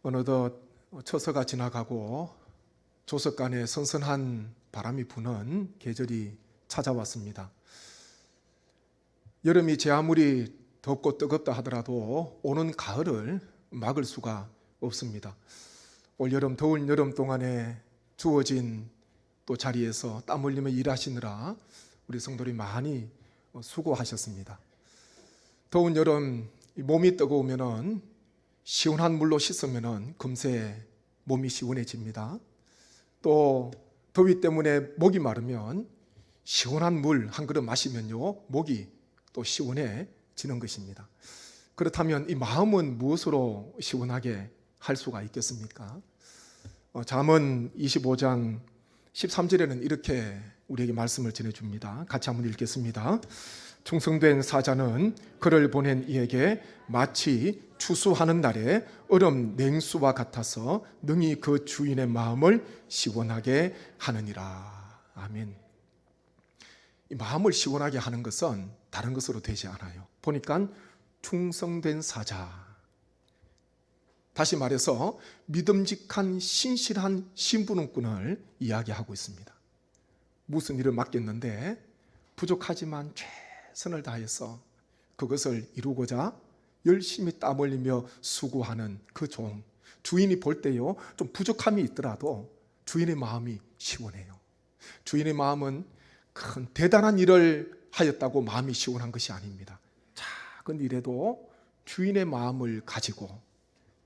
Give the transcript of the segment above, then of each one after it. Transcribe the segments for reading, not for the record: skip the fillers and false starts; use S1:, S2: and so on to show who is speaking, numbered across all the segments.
S1: 어느덧 처서가 지나가고 조석간에 선선한 바람이 부는 계절이 찾아왔습니다. 여름이 제 아무리 덥고 뜨겁다 하더라도 오는 가을을 막을 수가 없습니다. 올여름 더운 여름 동안에 주어진 또 자리에서 땀 흘리며 일하시느라 우리 성도들이 많이 수고하셨습니다. 더운 여름 몸이 뜨거우면은 시원한 물로 씻으면은 금세 몸이 시원해집니다. 또 더위 때문에 목이 마르면 시원한 물 한 그릇 마시면요 목이 또 시원해지는 것입니다. 그렇다면 이 마음은 무엇으로 시원하게 할 수가 있겠습니까? 잠언 25장 13절에는 이렇게 우리에게 말씀을 전해줍니다. 같이 한번 읽겠습니다. 충성된 사자는 그를 보낸 이에게 마치 추수하는 날에 얼음 냉수와 같아서 능히 그 주인의 마음을 시원하게 하느니라. 아멘. 이 마음을 시원하게 하는 것은 다른 것으로 되지 않아요. 보니까 충성된 사자, 다시 말해서 믿음직한 신실한 신분군을 이야기하고 있습니다. 무슨 일을 맡겼는데 부족하지만 최선을 다해서 그것을 이루고자 열심히 땀 흘리며 수고하는 그 종, 주인이 볼 때요 좀 부족함이 있더라도 주인의 마음이 시원해요. 주인의 마음은 큰 대단한 일을 하였다고 마음이 시원한 것이 아닙니다. 작은 일에도 주인의 마음을 가지고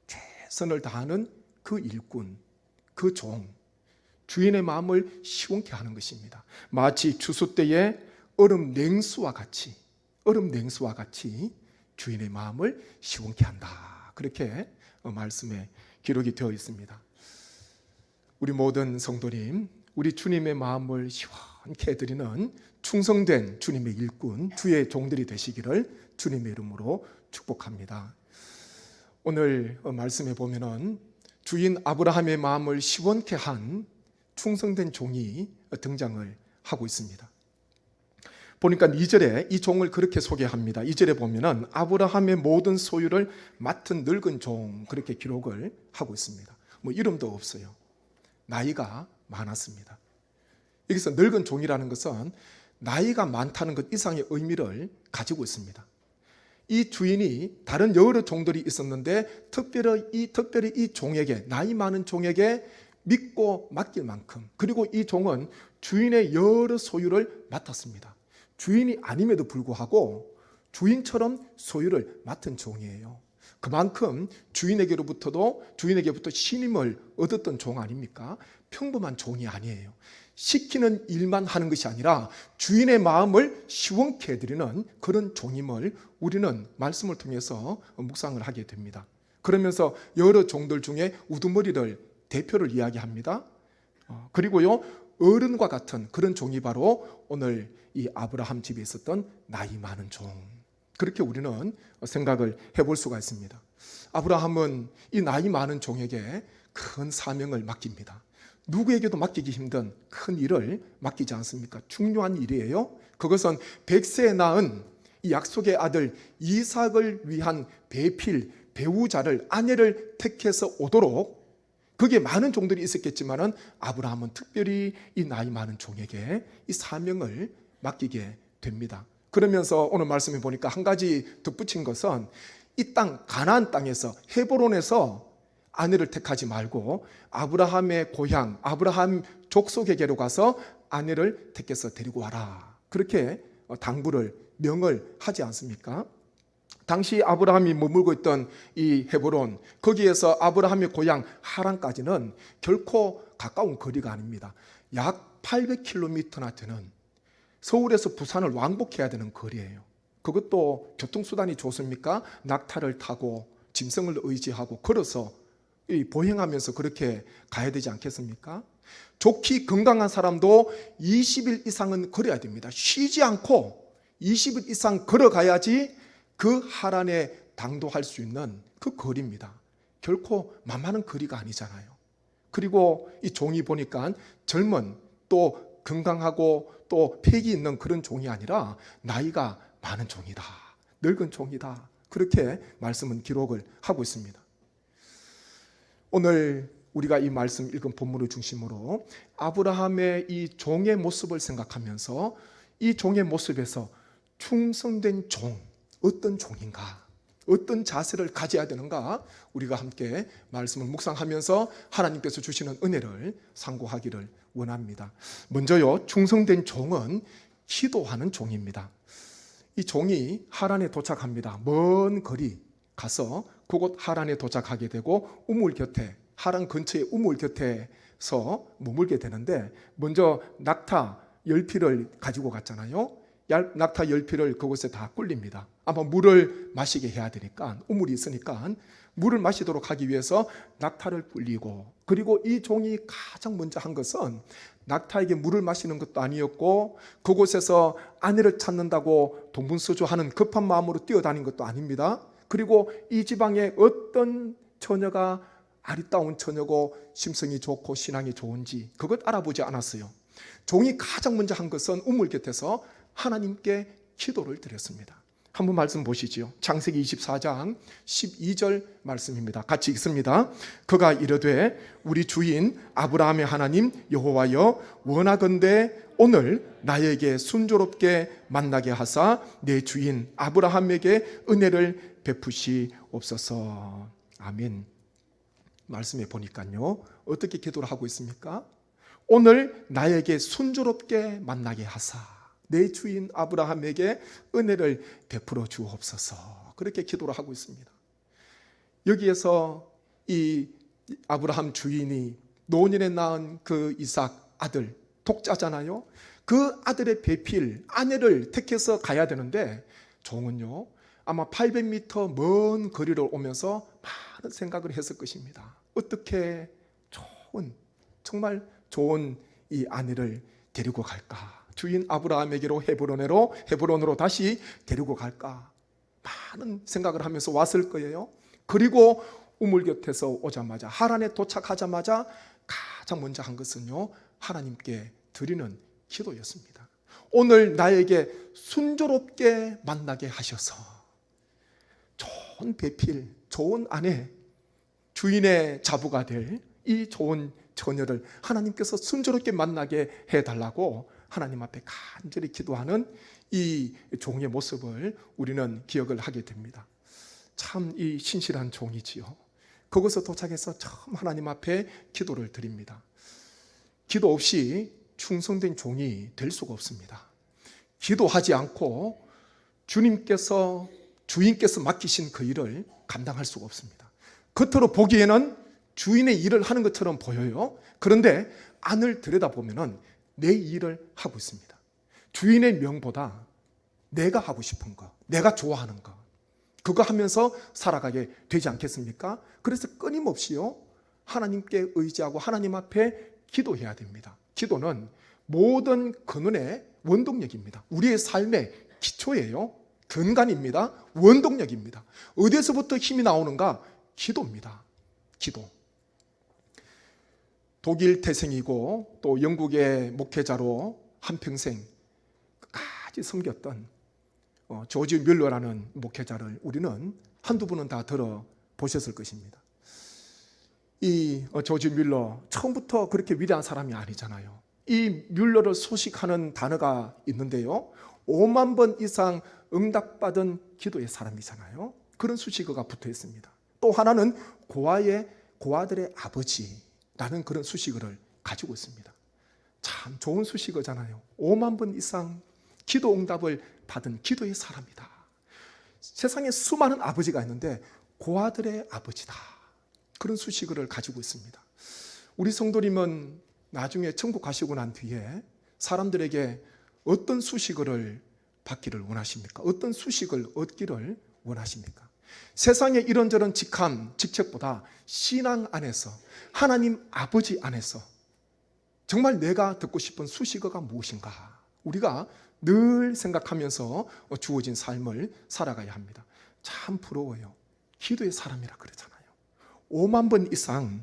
S1: 최선을 다하는 그 일꾼, 그 종, 주인의 마음을 시원케 하는 것입니다. 마치 추수 때에 얼음 냉수와 같이 주인의 마음을 시원케 한다. 그렇게 말씀에 기록이 되어 있습니다. 우리 모든 성도님, 우리 주님의 마음을 시원케 해드리는 충성된 주님의 일꾼, 주의 종들이 되시기를 주님의 이름으로 축복합니다. 오늘 말씀에 보면은 주인 아브라함의 마음을 시원케 한 충성된 종이 등장을 하고 있습니다. 보니까 2절에 이 종을 그렇게 소개합니다. 2절에 보면은 아브라함의 모든 소유를 맡은 늙은 종, 그렇게 기록을 하고 있습니다. 뭐 이름도 없어요. 나이가 많았습니다. 여기서 늙은 종이라는 것은 나이가 많다는 것 이상의 의미를 가지고 있습니다. 이 주인이 다른 여러 종들이 있었는데 특별히 이 종에게, 나이 많은 종에게 믿고 맡길 만큼, 그리고 이 종은 주인의 여러 소유를 맡았습니다. 주인이 아님에도 불구하고 주인처럼 소유를 맡은 종이에요. 그만큼 주인에게부터 신임을 얻었던 종 아닙니까? 평범한 종이 아니에요. 시키는 일만 하는 것이 아니라 주인의 마음을 시원케 해드리는 그런 종임을 우리는 말씀을 통해서 묵상을 하게 됩니다. 그러면서 여러 종들 중에 우두머리를 대표를 이야기합니다. 그리고요 어른과 같은 그런 종이 바로 오늘 이 아브라함 집에 있었던 나이 많은 종, 그렇게 우리는 생각을 해볼 수가 있습니다. 아브라함은 이 나이 많은 종에게 큰 사명을 맡깁니다. 누구에게도 맡기기 힘든 큰 일을 맡기지 않습니까? 중요한 일이에요. 그것은 100세에 낳은 이 약속의 아들 이삭을 위한 배우자를, 아내를 택해서 오도록, 그게 많은 종들이 있었겠지만은 아브라함은 특별히 이 나이 많은 종에게 이 사명을 맡기게 됩니다. 그러면서 오늘 말씀해 보니까 한 가지 덧붙인 것은 이 땅 가나안 땅에서 헤브론에서 아내를 택하지 말고 아브라함의 고향, 아브라함 족속에게로 가서 아내를 택해서 데리고 와라. 그렇게 명을 하지 않습니까? 당시 아브라함이 머물고 있던 이 헤브론, 거기에서 아브라함의 고향 하란까지는 결코 가까운 거리가 아닙니다. 약 800km나 되는, 서울에서 부산을 왕복해야 되는 거리예요. 그것도 교통수단이 좋습니까? 낙타를 타고 짐승을 의지하고 걸어서 보행하면서 그렇게 가야 되지 않겠습니까? 좋기 건강한 사람도 20일 이상은 걸어야 됩니다. 쉬지 않고 20일 이상 걸어가야지 그 하란에 당도할 수 있는 그 거리입니다. 결코 만만한 거리가 아니잖아요. 그리고 이 종이 보니까 젊은, 또 건강하고 또 패기 있는 그런 종이 아니라 나이가 많은 종이다, 늙은 종이다, 그렇게 말씀은 기록을 하고 있습니다. 오늘 우리가 이 말씀 읽은 본문을 중심으로 아브라함의 이 종의 모습을 생각하면서 이 종의 모습에서 충성된 종, 어떤 종인가, 어떤 자세를 가져야 되는가, 우리가 함께 말씀을 묵상하면서 하나님께서 주시는 은혜를 상고하기를 원합니다. 먼저요, 충성된 종은 기도하는 종입니다. 이 종이 하란에 도착합니다. 먼 거리 가서 그곳 하란에 도착하게 되고 우물 곁에, 하란 근처의 우물 곁에서 머물게 되는데, 먼저 낙타 10피를 가지고 갔잖아요. 낙타 10피를 그곳에 다 꿀립니다. 아마 물을 마시게 해야 되니까, 우물이 있으니까 물을 마시도록 하기 위해서 낙타를 꿀리고, 그리고 이 종이 가장 먼저 한 것은 낙타에게 물을 마시는 것도 아니었고, 그곳에서 아내를 찾는다고 동분서주하는 급한 마음으로 뛰어다닌 것도 아닙니다. 그리고 이 지방에 어떤 처녀가 아리따운 처녀고 심성이 좋고 신앙이 좋은지 그것 알아보지 않았어요. 종이 가장 먼저 한 것은 우물 곁에서 하나님께 기도를 드렸습니다. 한번 말씀 보시죠. 창세기 24장 12절 말씀입니다. 같이 읽습니다. 그가 이르되 우리 주인 아브라함의 하나님 여호와여, 원하건대 오늘 나에게 순조롭게 만나게 하사 내 주인 아브라함에게 은혜를 베푸시옵소서. 아멘. 말씀에 보니까요, 어떻게 기도를 하고 있습니까? 오늘 나에게 순조롭게 만나게 하사 내 주인 아브라함에게 은혜를 베풀어 주옵소서. 그렇게 기도를 하고 있습니다. 여기에서 이 아브라함 주인이 노년에 낳은 그 이삭 아들, 독자잖아요. 그 아들의 배필, 아내를 택해서 가야 되는데, 종은요 아마 800m 먼 거리를 오면서 많은 생각을 했을 것입니다. 어떻게 정말 좋은 이 아내를 데리고 갈까? 주인 아브라함에게로 헤브론으로 다시 데리고 갈까? 많은 생각을 하면서 왔을 거예요. 그리고 우물 곁에서 오자마자, 하란에 도착하자마자 가장 먼저 한 것은요, 하나님께 드리는 기도였습니다. 오늘 나에게 순조롭게 만나게 하셔서 좋은 배필, 좋은 아내, 주인의 자부가 될 이 좋은 처녀를 하나님께서 순조롭게 만나게 해달라고 하나님 앞에 간절히 기도하는 이 종의 모습을 우리는 기억을 하게 됩니다. 참 이 신실한 종이지요. 그곳에 도착해서 처음 하나님 앞에 기도를 드립니다. 기도 없이 충성된 종이 될 수가 없습니다. 기도하지 않고 주인께서 맡기신 그 일을 감당할 수가 없습니다. 겉으로 보기에는 주인의 일을 하는 것처럼 보여요. 그런데 안을 들여다보면 내 일을 하고 있습니다. 주인의 명보다 내가 하고 싶은 거, 내가 좋아하는 거, 그거 하면서 살아가게 되지 않겠습니까? 그래서 끊임없이요, 하나님께 의지하고 하나님 앞에 기도해야 됩니다. 기도는 모든 근원의 원동력입니다. 우리의 삶의 기초예요. 근간입니다. 원동력입니다. 어디에서부터 힘이 나오는가? 기도입니다. 기도. 독일 태생이고 또 영국의 목회자로 한평생 끝까지 섬겼던 조지 뮬러라는 목회자를 우리는 한두 분은 다 들어보셨을 것입니다. 이 조지 뮬러 처음부터 그렇게 위대한 사람이 아니잖아요. 이 뮬러를 소식하는 단어가 있는데요, 5만 번 이상 응답받은 기도의 사람이잖아요. 그런 수식어가 붙어 있습니다. 또 하나는 고아들의 아버지라는 그런 수식어를 가지고 있습니다. 참 좋은 수식어잖아요. 5만 번 이상 기도 응답을 받은 기도의 사람이다. 세상에 수많은 아버지가 있는데 고아들의 아버지다. 그런 수식어를 가지고 있습니다. 우리 성도님은 나중에 천국 가시고 난 뒤에 사람들에게 어떤 수식어를 받기를 원하십니까? 어떤 수식을 얻기를 원하십니까? 세상의 이런저런 직책보다 신앙 안에서, 하나님 아버지 안에서 정말 내가 듣고 싶은 수식어가 무엇인가? 우리가 늘 생각하면서 주어진 삶을 살아가야 합니다. 참 부러워요. 기도의 사람이라 그러잖아요. 5만 번 이상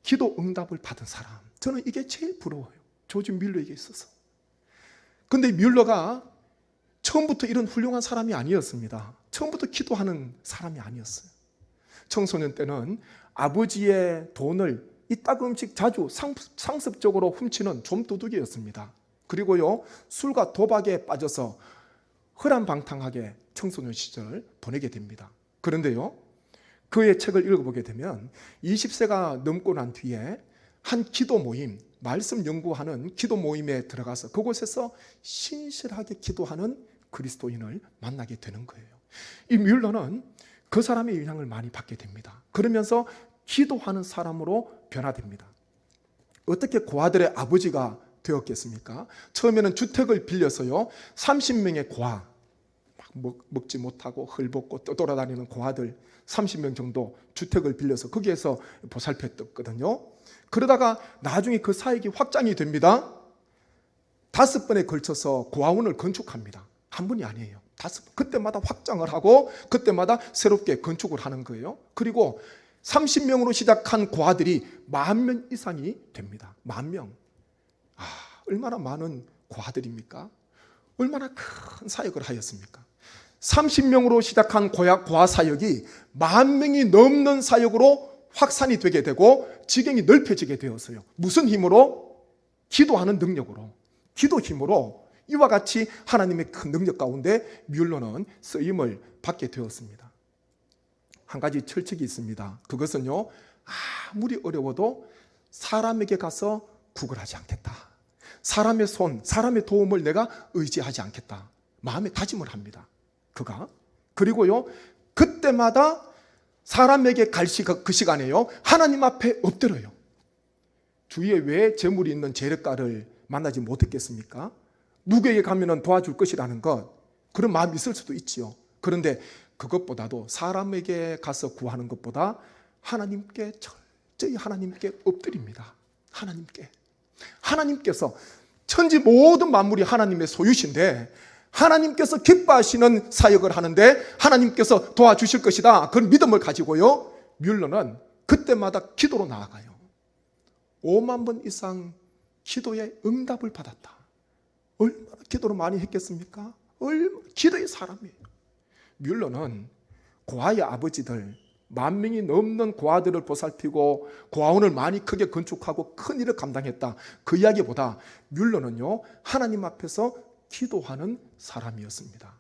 S1: 기도 응답을 받은 사람, 저는 이게 제일 부러워요. 조지 뮬러에게 있어서. 근데 뮬러가 처음부터 이런 훌륭한 사람이 아니었습니다. 처음부터 기도하는 사람이 아니었어요. 청소년 때는 아버지의 돈을 이따금씩 자주 상습적으로 훔치는 좀도둑이었습니다. 그리고요, 술과 도박에 빠져서 허랑방탕하게 청소년 시절을 보내게 됩니다. 그런데요, 그의 책을 읽어보게 되면 20세가 넘고 난 뒤에 한 기도 모임, 말씀 연구하는 기도 모임에 들어가서 그곳에서 신실하게 기도하는 그리스도인을 만나게 되는 거예요. 이 뮬러는 그 사람의 영향을 많이 받게 됩니다. 그러면서 기도하는 사람으로 변화됩니다. 어떻게 고아들의 아버지가 되었겠습니까? 처음에는 주택을 빌려서요, 30명의 고아, 먹지 못하고 헐벗고 떠돌아다니는 고아들 30명 정도 주택을 빌려서 거기에서 보살폈거든요. 그러다가 나중에 그 사역이 확장이 됩니다. 5번에 걸쳐서 고아원을 건축합니다. 한 번이 아니에요. 5번. 그때마다 확장을 하고 그때마다 새롭게 건축을 하는 거예요. 그리고 30명으로 시작한 고아들이 10,000명 이상이 됩니다. 10,000명. 얼마나 많은 고아들입니까? 얼마나 큰 사역을 하였습니까? 30명으로 시작한 고아 사역이 10,000명이 넘는 사역으로 확산이 되게 되고 지경이 넓혀지게 되었어요. 무슨 힘으로? 기도하는 능력으로. 기도 힘으로 이와 같이 하나님의 큰 능력 가운데 뮬러는 쓰임을 받게 되었습니다. 한 가지 철칙이 있습니다. 그것은요, 아무리 어려워도 사람에게 가서 구걸하지 않겠다. 사람의 손, 사람의 도움을 내가 의지하지 않겠다. 마음에 다짐을 합니다. 그가. 그리고요, 그때마다 사람에게 갈 그 시간에요, 하나님 앞에 엎드려요. 주위에 왜 재물이 있는 재력가를 만나지 못했겠습니까? 누구에게 가면 도와줄 것이라는 것, 그런 마음이 있을 수도 있지요. 그런데 그것보다도 사람에게 가서 구하는 것보다 하나님께 철저히 하나님께 엎드립니다. 하나님께서 천지 모든 만물이 하나님의 소유신데 하나님께서 기뻐하시는 사역을 하는데 하나님께서 도와주실 것이다. 그런 믿음을 가지고요, 뮬러는 그때마다 기도로 나아가요. 5만 번 이상 기도의 응답을 받았다. 얼마나 기도를 많이 했겠습니까? 얼마나 기도의 사람이에요. 뮬러는 고아의 아버지들 10,000명이 넘는 고아들을 보살피고 고아원을 많이 크게 건축하고 큰 일을 감당했다. 그 이야기보다 뮬러는요, 하나님 앞에서 기도하는 사람이었습니다.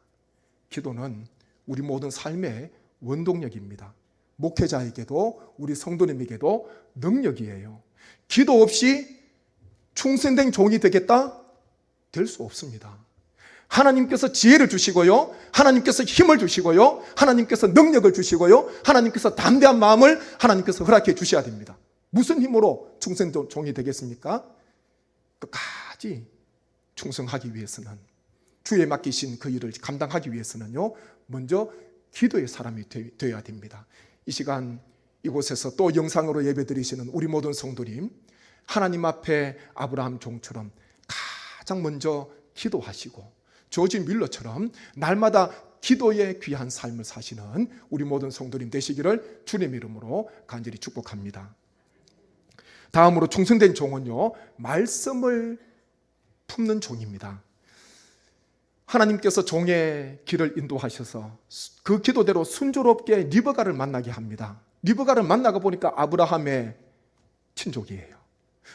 S1: 기도는 우리 모든 삶의 원동력입니다. 목회자에게도 우리 성도님에게도 능력이에요. 기도 없이 충성된 종이 되겠다? 될 수 없습니다. 하나님께서 지혜를 주시고요, 하나님께서 힘을 주시고요, 하나님께서 능력을 주시고요, 하나님께서 담대한 마음을 하나님께서 허락해 주셔야 됩니다. 무슨 힘으로 충성된 종이 되겠습니까? 끝까지 충성하기 위해서는, 주에 맡기신 그 일을 감당하기 위해서는요, 먼저 기도의 사람이 되어야 됩니다. 이 시간 이곳에서 또 영상으로 예배드리시는 우리 모든 성도님, 하나님 앞에 아브라함 종처럼 가장 먼저 기도하시고 조지 뮬러처럼 날마다 기도의 귀한 삶을 사시는 우리 모든 성도님 되시기를 주님 이름으로 간절히 축복합니다. 다음으로 충성된 종은요, 말씀을 품는 종입니다. 하나님께서 종의 길을 인도하셔서 그 기도대로 순조롭게 리브가를 만나게 합니다. 리브가를 만나고 보니까 아브라함의 친족이에요.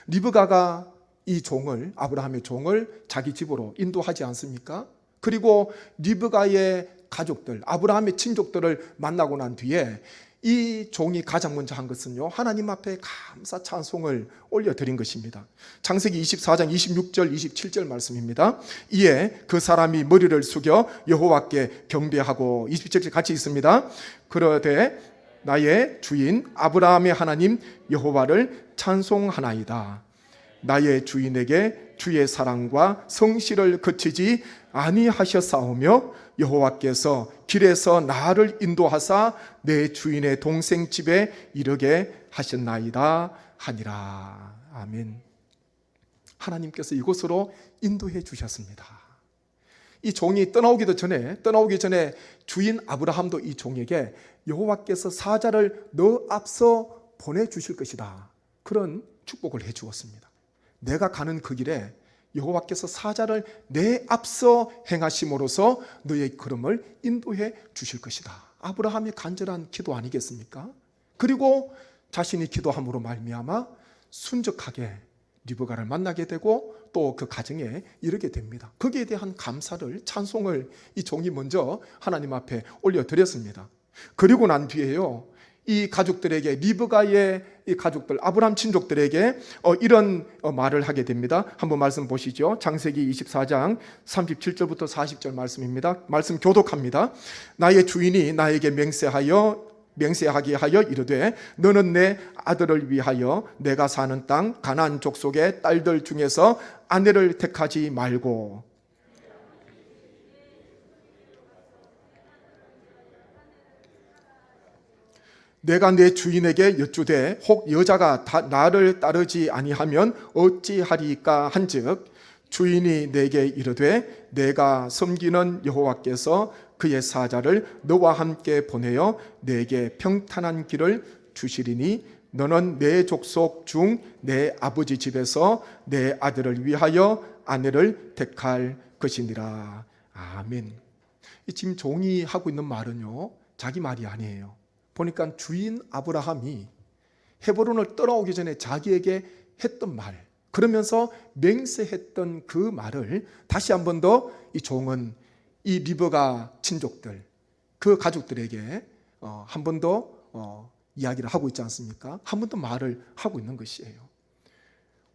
S1: 리브가가 이 종을, 아브라함의 종을 자기 집으로 인도하지 않습니까? 그리고 리브가의 가족들, 아브라함의 친족들을 만나고 난 뒤에 이 종이 가장 먼저 한 것은요, 하나님 앞에 감사 찬송을 올려드린 것입니다. 창세기 24장 26절 27절 말씀입니다. 이에 그 사람이 머리를 숙여 여호와께 경배하고, 27절 같이 있습니다. 그러되 나의 주인 아브라함의 하나님 여호와를 찬송하나이다. 나의 주인에게 주의 사랑과 성실을 그치지 아니하셨사오며 여호와께서 길에서 나를 인도하사 내 주인의 동생 집에 이르게 하셨나이다 하니라. 아멘. 하나님께서 이곳으로 인도해 주셨습니다. 이 종이 떠나오기 전에 주인 아브라함도 이 종에게 여호와께서 사자를 너 앞서 보내주실 것이다, 그런 축복을 해 주었습니다. 내가 가는 그 길에 여호와께서 사자를 내 앞서 행하심으로써 너의 걸음을 인도해 주실 것이다. 아브라함의 간절한 기도 아니겠습니까? 그리고 자신이 기도함으로 말미암아 순적하게 리브가를 만나게 되고 또 그 가정에 이르게 됩니다. 거기에 대한 감사를, 찬송을 이 종이 먼저 하나님 앞에 올려드렸습니다. 그리고 난 뒤에요, 이 가족들에게, 리브가의 이 가족들, 아브라함 친족들에게 이런 말을 하게 됩니다. 한번 말씀 보시죠. 창세기 24장 37절부터 40절 말씀입니다. 말씀 교독합니다. 나의 주인이 나에게 맹세하게 하여 이르되 너는 내 아들을 위하여 내가 사는 땅 가나안 족속의 딸들 중에서 아내를 택하지 말고 내가 내 주인에게 여쭈되 혹 여자가 나를 따르지 아니하면 어찌하리까 한즉 주인이 내게 이르되 내가 섬기는 여호와께서 그의 사자를 너와 함께 보내어 내게 평탄한 길을 주시리니 너는 내 족속 중 내 아버지 집에서 내 아들을 위하여 아내를 택할 것이니라. 아멘. 지금 종이 하고 있는 말은요, 자기 말이 아니에요. 보니까 주인 아브라함이 헤브론을 떠나오기 전에 자기에게 했던 말, 그러면서 맹세했던 그 말을 다시 한 번 더 이 종은 이 리브가 친족들, 그 가족들에게 한 번 더 이야기를 하고 있지 않습니까? 한 번 더 말을 하고 있는 것이에요.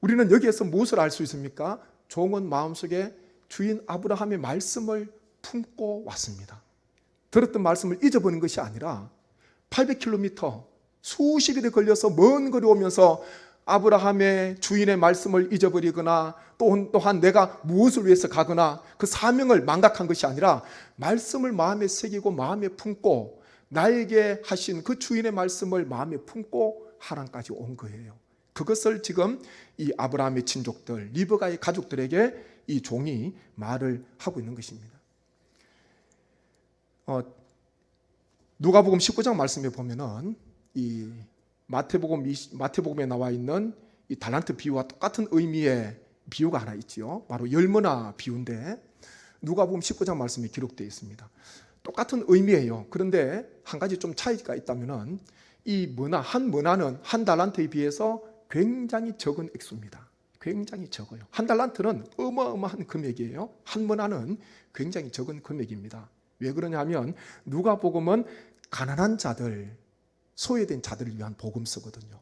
S1: 우리는 여기에서 무엇을 알 수 있습니까? 종은 마음속에 주인 아브라함의 말씀을 품고 왔습니다. 들었던 말씀을 잊어버린 것이 아니라 800km 수십 일에 걸려서 먼 거리 오면서 아브라함의 주인의 말씀을 잊어버리거나 또한 내가 무엇을 위해서 가거나 그 사명을 망각한 것이 아니라 말씀을 마음에 새기고 마음에 품고 나에게 하신 그 주인의 말씀을 마음에 품고 하란까지 온 거예요. 그것을 지금 이 아브라함의 친족들, 리브가의 가족들에게 이 종이 말을 하고 있는 것입니다. 누가복음 19장 말씀에 보면은 이 마태복음에 나와 있는 이 달란트 비유와 똑같은 의미의 비유가 하나 있지요. 바로 열머나 비유인데 누가복음 19장 말씀에 기록되어 있습니다. 똑같은 의미예요. 그런데 한 가지 좀 차이가 있다면은 이 한 머나는 한 달란트에 비해서 굉장히 적은 액수입니다. 굉장히 적어요. 한 달란트는 어마어마한 금액이에요. 한 머나는 굉장히 적은 금액입니다. 왜 그러냐면 누가복음은 가난한 자들, 소외된 자들을 위한 복음서거든요.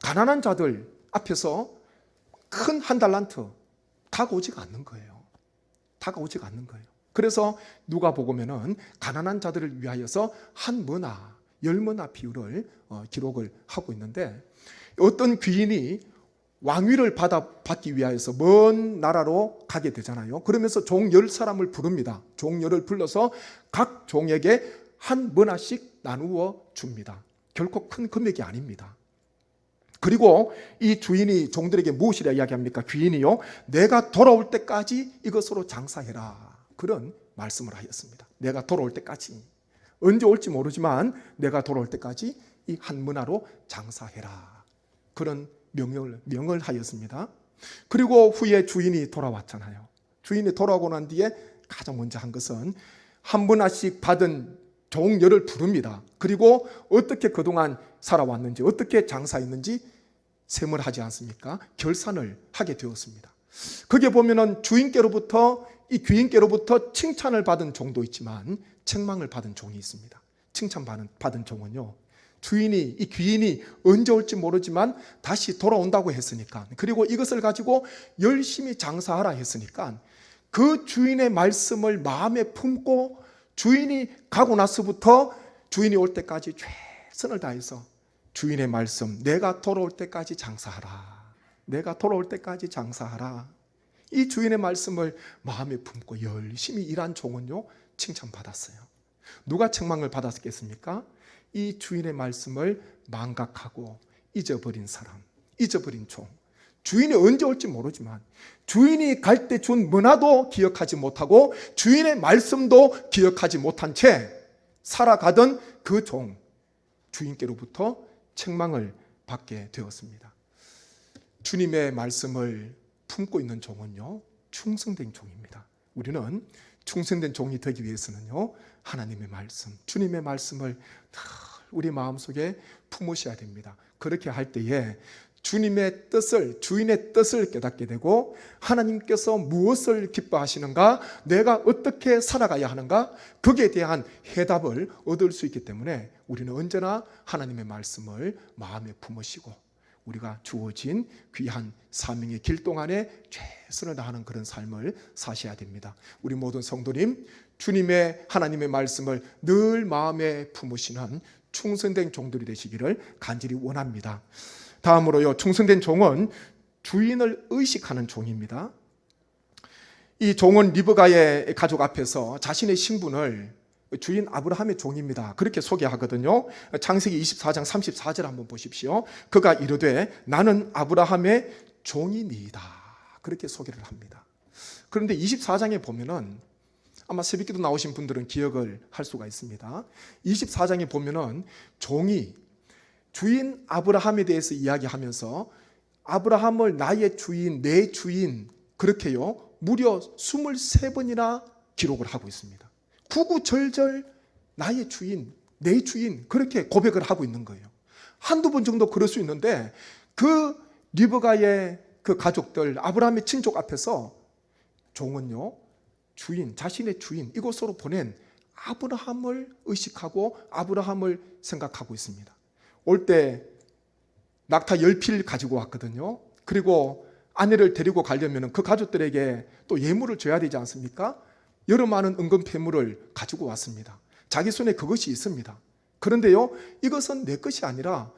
S1: 가난한 자들 앞에서 큰 한 달란트 다가오지가 않는 거예요. 다가오지가 않는 거예요. 그래서 누가복음에는 가난한 자들을 위하여서 한 머나, 열머나 비유를 기록을 하고 있는데 어떤 귀인이 왕위를 받기 위하여서 먼 나라로 가게 되잖아요. 그러면서 종 10사람을 부릅니다. 종 10을 불러서 각 종에게 한 머나씩 나누어 줍니다. 결코 큰 금액이 아닙니다. 그리고 이 주인이 종들에게 무엇이라 이야기합니까? 귀인이요, 내가 돌아올 때까지 이것으로 장사해라. 그런 말씀을 하였습니다. 내가 돌아올 때까지, 언제 올지 모르지만 내가 돌아올 때까지 이 한 머나로 장사해라. 그런 명을 하였습니다. 그리고 후에 주인이 돌아왔잖아요. 주인이 돌아오고 난 뒤에 가장 먼저 한 것은 한 머나씩 받은 종 10을 부릅니다. 그리고 어떻게 그동안 살아왔는지, 어떻게 장사했는지 셈을 하지 않습니까? 결산을 하게 되었습니다. 거기에 보면은 주인께로부터, 이 귀인께로부터 칭찬을 받은 종도 있지만 책망을 받은 종이 있습니다. 칭찬받은 종은요, 이 귀인이 언제 올지 모르지만 다시 돌아온다고 했으니까, 그리고 이것을 가지고 열심히 장사하라 했으니까 그 주인의 말씀을 마음에 품고 주인이 가고 나서부터 주인이 올 때까지 최선을 다해서 주인의 말씀, 내가 돌아올 때까지 장사하라. 내가 돌아올 때까지 장사하라. 이 주인의 말씀을 마음에 품고 열심히 일한 종은요, 칭찬받았어요. 누가 책망을 받았겠습니까? 이 주인의 말씀을 망각하고 잊어버린 사람, 잊어버린 종. 주인이 언제 올지 모르지만 주인이 갈 때 준 문화도 기억하지 못하고 주인의 말씀도 기억하지 못한 채 살아가던 그 종, 주인께로부터 책망을 받게 되었습니다. 주님의 말씀을 품고 있는 종은요, 충성된 종입니다. 우리는 충성된 종이 되기 위해서는요, 하나님의 말씀, 주님의 말씀을 늘 우리 마음속에 품으셔야 됩니다. 그렇게 할 때에 주님의 뜻을, 주인의 뜻을 깨닫게 되고 하나님께서 무엇을 기뻐하시는가, 내가 어떻게 살아가야 하는가, 거기에 대한 해답을 얻을 수 있기 때문에 우리는 언제나 하나님의 말씀을 마음에 품으시고 우리가 주어진 귀한 사명의 길 동안에 최선을 다하는 그런 삶을 사셔야 됩니다. 우리 모든 성도님, 주님의 하나님의 말씀을 늘 마음에 품으시는 충성된 종들이 되시기를 간절히 원합니다. 다음으로요, 충성된 종은 주인을 의식하는 종입니다. 이 종은 리브가의 가족 앞에서 자신의 신분을 주인 아브라함의 종입니다, 그렇게 소개하거든요. 창세기 24장 34절 한번 보십시오. 그가 이르되 나는 아브라함의 종이니이다, 그렇게 소개를 합니다. 그런데 24장에 보면은 아마 새벽기도 나오신 분들은 기억을 할 수가 있습니다. 24장에 보면은 종이 주인 아브라함에 대해서 이야기하면서 아브라함을 나의 주인, 내 주인, 그렇게요 무려 23번이나 기록을 하고 있습니다. 구구절절 나의 주인, 내 주인, 그렇게 고백을 하고 있는 거예요. 한두 번 정도 그럴 수 있는데 그 리브가의 그 가족들, 아브라함의 친족 앞에서 종은요 주인, 자신의 주인, 이곳으로 보낸 아브라함을 의식하고 아브라함을 생각하고 있습니다. 올 때 낙타 10필 가지고 왔거든요. 그리고 아내를 데리고 가려면 그 가족들에게 또 예물을 줘야 되지 않습니까? 여러 많은 은근폐물을 가지고 왔습니다. 자기 손에 그것이 있습니다. 그런데요, 이것은 내 것이 아니라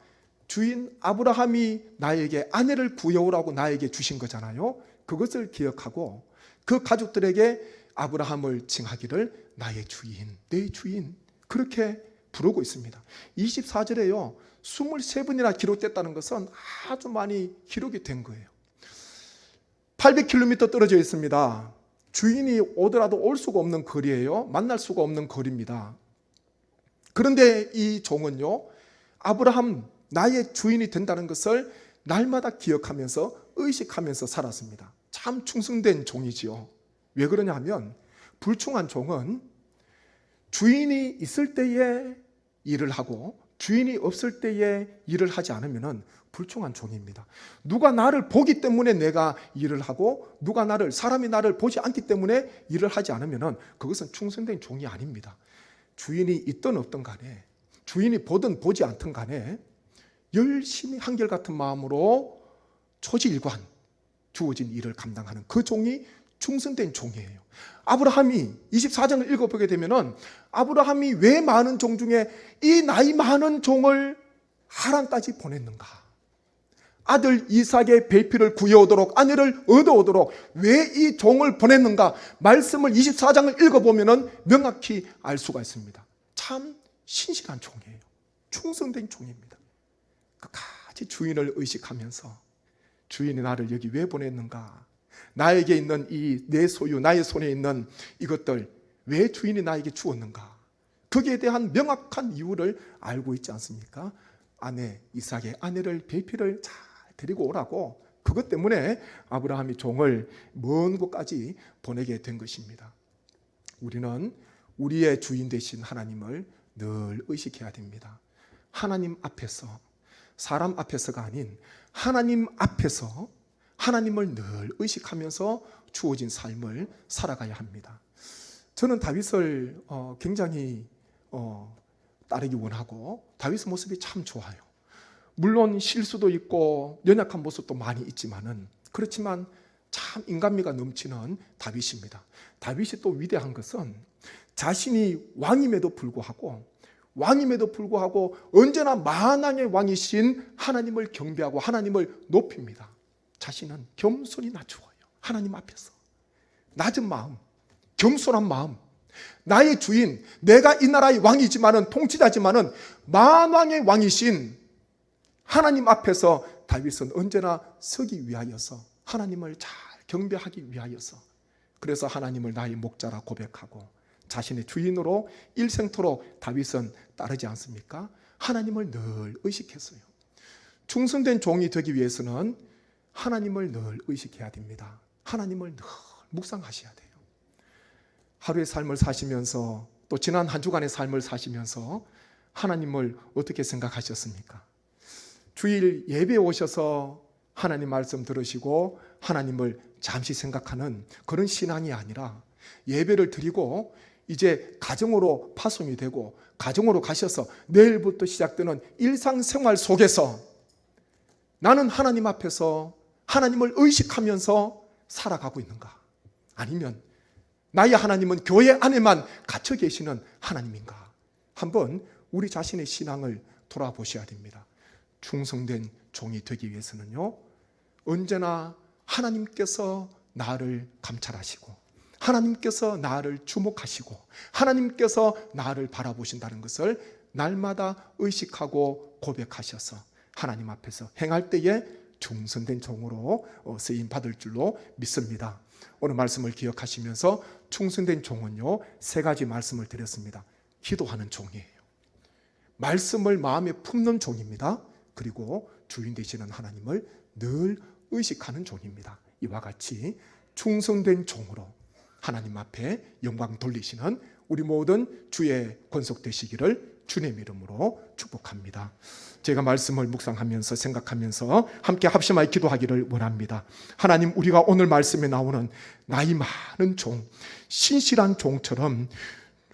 S1: 주인 아브라함이 나에게 아내를 구해오라고 나에게 주신 거잖아요. 그것을 기억하고 그 가족들에게 아브라함을 칭하기를 나의 주인, 내 주인, 그렇게 부르고 있습니다. 24절에요 23번이나 기록됐다는 것은 아주 많이 기록이 된 거예요. 800km 떨어져 있습니다. 주인이 오더라도 올 수가 없는 거리예요. 만날 수가 없는 거리입니다. 그런데 이 종은요 아브라함, 나의 주인이 된다는 것을 날마다 기억하면서 의식하면서 살았습니다. 참 충성된 종이지요. 왜 그러냐 하면 불충한 종은 주인이 있을 때에 일을 하고 주인이 없을 때에 일을 하지 않으면 불충한 종입니다. 누가 나를 보기 때문에 내가 일을 하고 사람이 나를 보지 않기 때문에 일을 하지 않으면 그것은 충성된 종이 아닙니다. 주인이 있든 없든 간에, 주인이 보든 보지 않든 간에 열심히 한결같은 마음으로 초지일관 주어진 일을 감당하는 그 종이 충성된 종이에요. 아브라함이 24장을 읽어보게 되면 아브라함이 왜 많은 종 중에 이 나이 많은 종을 하란까지 보냈는가? 아들 이삭의 배필을 구해오도록, 아내를 얻어오도록 왜 이 종을 보냈는가? 말씀을 24장을 읽어보면 명확히 알 수가 있습니다. 참 신실한 종이에요. 충성된 종입니다. 끝까지 주인을 의식하면서 주인이 나를 여기 왜 보냈는가? 나에게 있는 이 내 소유, 나의 손에 있는 이것들 왜 주인이 나에게 주었는가? 거기에 대한 명확한 이유를 알고 있지 않습니까? 아내 이삭의 아내를 배필을 잘 데리고 오라고, 그것 때문에 아브라함이 종을 먼 곳까지 보내게 된 것입니다. 우리는 우리의 주인 되신 하나님을 늘 의식해야 됩니다. 하나님 앞에서, 사람 앞에서가 아닌 하나님 앞에서 하나님을 늘 의식하면서 주어진 삶을 살아가야 합니다. 저는 다윗을 굉장히 따르기 원하고 다윗의 모습이 참 좋아요. 물론 실수도 있고 연약한 모습도 많이 있지만은, 그렇지만 참 인간미가 넘치는 다윗입니다. 다윗이 또 위대한 것은 자신이 왕임에도 불구하고 언제나 만왕의 왕이신 하나님을 경배하고 하나님을 높입니다. 자신은 겸손히 낮추어요. 하나님 앞에서 낮은 마음, 겸손한 마음, 나의 주인, 내가 이 나라의 왕이지만은, 통치자지만은 만왕의 왕이신 하나님 앞에서 다윗은 언제나 서기 위하여서, 하나님을 잘 경배하기 위하여서, 그래서 하나님을 나의 목자라 고백하고 자신의 주인으로 일생토록 다윗은 따르지 않습니까? 하나님을 늘 의식했어요. 충성된 종이 되기 위해서는 하나님을 늘 의식해야 됩니다. 하나님을 늘 묵상하셔야 돼요. 하루의 삶을 사시면서, 또 지난 한 주간의 삶을 사시면서 하나님을 어떻게 생각하셨습니까? 주일 예배에 오셔서 하나님 말씀 들으시고 하나님을 잠시 생각하는 그런 신앙이 아니라 예배를 드리고 이제 가정으로 파송이 되고 가정으로 가셔서 내일부터 시작되는 일상생활 속에서 나는 하나님 앞에서 하나님을 의식하면서 살아가고 있는가? 아니면 나의 하나님은 교회 안에만 갇혀 계시는 하나님인가? 한번 우리 자신의 신앙을 돌아보셔야 됩니다. 충성된 종이 되기 위해서는요, 언제나 하나님께서 나를 감찰하시고 하나님께서 나를 주목하시고 하나님께서 나를 바라보신다는 것을 날마다 의식하고 고백하셔서 하나님 앞에서 행할 때에 충성된 종으로 쓰임 받을 줄로 믿습니다. 오늘 말씀을 기억하시면서 충성된 종은요, 세 가지 말씀을 드렸습니다. 기도하는 종이에요. 말씀을 마음에 품는 종입니다. 그리고 주인 되시는 하나님을 늘 의식하는 종입니다. 이와 같이 충성된 종으로 하나님 앞에 영광 돌리시는 우리 모든 주의 권속 되시기를 주님의 이름으로 축복합니다. 제가 말씀을 묵상하면서 생각하면서 함께 합심하여 기도하기를 원합니다. 하나님, 우리가 오늘 말씀에 나오는 나이 많은 종, 신실한 종처럼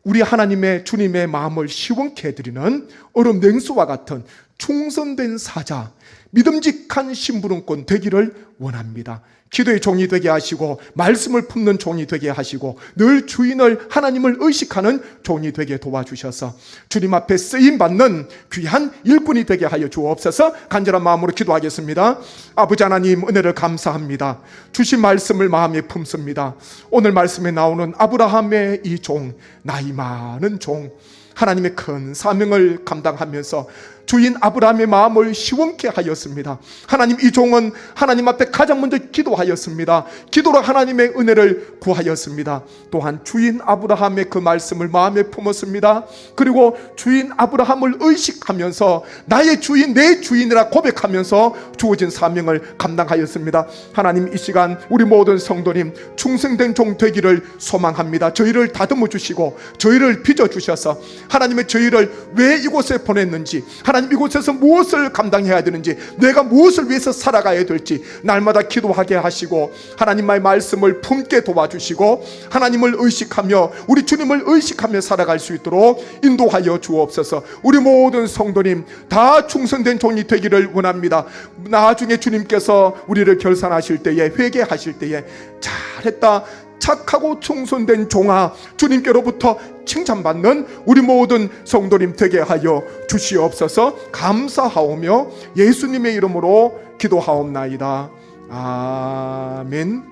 S1: 우리 하나님의 주님의 마음을 시원케 해드리는 얼음 냉수와 같은 충성된 사자, 믿음직한 심부름꾼 되기를 원합니다. 기도의 종이 되게 하시고 말씀을 품는 종이 되게 하시고 늘 주인을 하나님을 의식하는 종이 되게 도와주셔서 주님 앞에 쓰임받는 귀한 일꾼이 되게 하여 주옵소서. 간절한 마음으로 기도하겠습니다. 아버지 하나님, 은혜를 감사합니다. 주신 말씀을 마음에 품습니다. 오늘 말씀에 나오는 아브라함의 이 종, 나이 많은 종, 하나님의 큰 사명을 감당하면서 주인 아브라함의 마음을 시원케 하였습니다. 하나님, 이 종은 하나님 앞에 가장 먼저 기도하였습니다. 기도로 하나님의 은혜를 구하였습니다. 또한 주인 아브라함의 그 말씀을 마음에 품었습니다. 그리고 주인 아브라함을 의식하면서 나의 주인, 내 주인이라 고백하면서 주어진 사명을 감당하였습니다. 하나님, 이 시간 우리 모든 성도님 충성된 종 되기를 소망합니다. 저희를 다듬어 주시고 저희를 빚어 주셔서 하나님의 저희를 왜 이곳에 보냈는지, 하나님 이곳에서 무엇을 감당해야 되는지, 내가 무엇을 위해서 살아가야 될지 날마다 기도하게 하시고 하나님의 말씀을 품게 도와주시고 하나님을 의식하며 우리 주님을 의식하며 살아갈 수 있도록 인도하여 주옵소서. 우리 모든 성도님 다 충성된 종이 되기를 원합니다. 나중에 주님께서 우리를 결산하실 때에, 회개하실 때에 잘했다, 착하고 충성된 종아, 주님께로부터 칭찬받는 우리 모든 성도님 되게 하여 주시옵소서. 감사하오며 예수님의 이름으로 기도하옵나이다. 아멘.